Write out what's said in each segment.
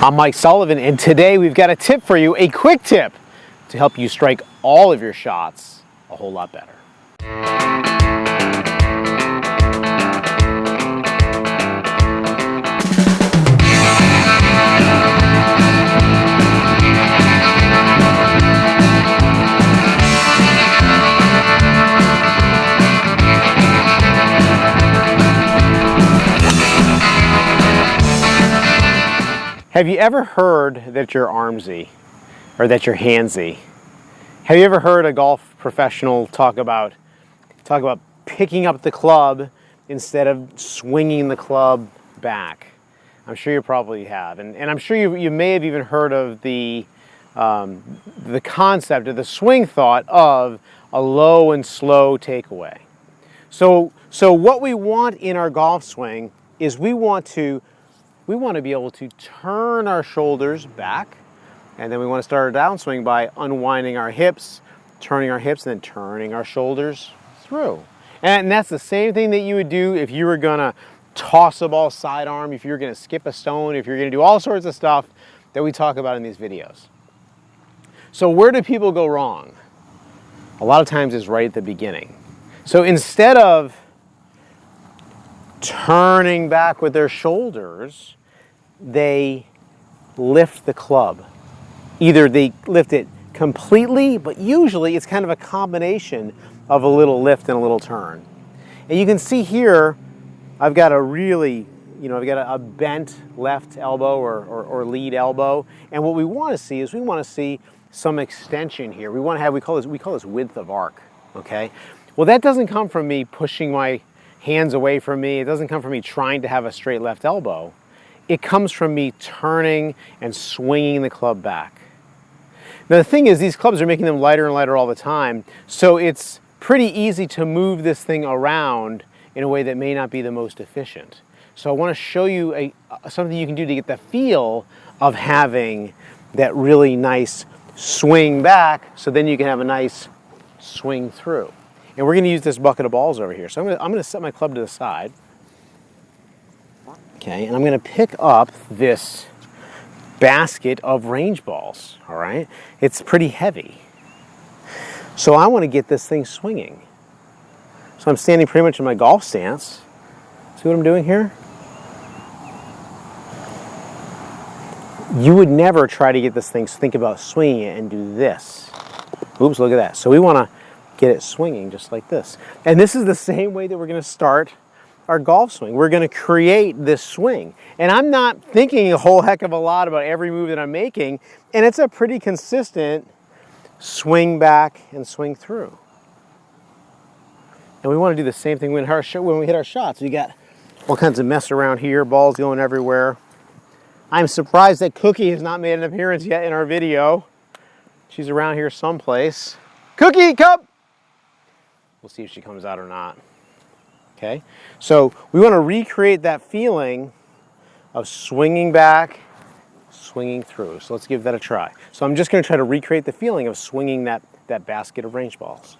I'm Mike Sullivan, and today we've got a tip for you, a quick tip to help you strike all of your shots a whole lot better. Have you ever heard that you're armsy or that you're handsy? Have you ever heard a golf professional talk about picking up the club instead of swinging the club back? I'm sure you probably have, and I'm sure you may have even heard of the concept of the swing thought of a low and slow takeaway. So what we want in our golf swing is we want to be able to turn our shoulders back, and then we want to start our downswing by unwinding our hips, turning our hips, and then turning our shoulders through. And that's the same thing that you would do if you were going to toss a ball sidearm, if you were going to skip a stone, if you're going to do all sorts of stuff that we talk about in these videos. So where do people go wrong? A lot of times it's right at the beginning. So instead of turning back with their shoulders, they lift the club. Either they lift it completely, but usually it's kind of a combination of a little lift and a little turn. And you can see here, I've got a really, I've got a bent left elbow or lead elbow. And what we want to see is we want to see some extension here. We want to have, we call this width of arc, okay? Well, that doesn't come from me pushing my hands away from me. It doesn't come from me trying to have a straight left elbow. It comes from me turning and swinging the club back. Now the thing is, these clubs are making them lighter and lighter all the time, so it's pretty easy to move this thing around in a way that may not be the most efficient. So I want to show you something you can do to get the feel of having that really nice swing back, so then you can have a nice swing through. And we're going to use this bucket of balls over here. So I'm going to set my club to the side. Okay, and I'm going to pick up this basket of range balls, all right? It's pretty heavy. So I want to get this thing swinging. So I'm standing pretty much in my golf stance. See what I'm doing here? You would never try to get this thing, think about swinging it and do this. Oops, look at that. So we want to get it swinging just like this. And this is the same way that we're going to start our golf swing. We're going to create this swing. And I'm not thinking a whole heck of a lot about every move that I'm making, and it's a pretty consistent swing back and swing through. And we want to do the same thing when we hit our shots. We got all kinds of mess around here, balls going everywhere. I'm surprised that Cookie has not made an appearance yet in our video. She's around here someplace. Cookie, come! We'll see if she comes out or not. Okay, so we want to recreate that feeling of swinging back, swinging through. So let's give that a try. So I'm just going to try to recreate the feeling of swinging that basket of range balls.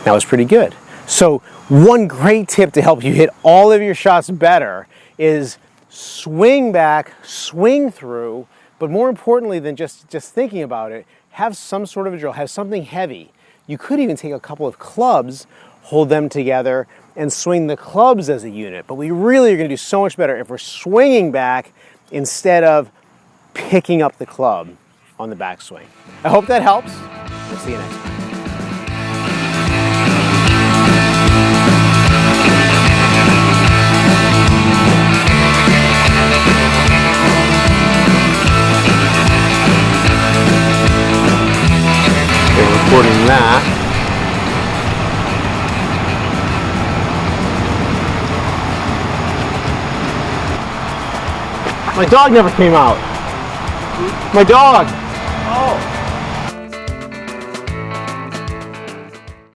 That was pretty good. So one great tip to help you hit all of your shots better is swing back, swing through, but more importantly than just thinking about it, have some sort of a drill, have something heavy. You could even take a couple of clubs, hold them together, and swing the clubs as a unit. But we really are going to do so much better if we're swinging back instead of picking up the club on the backswing. I hope that helps. We'll see you next time. Recording that. My dog never came out. My dog!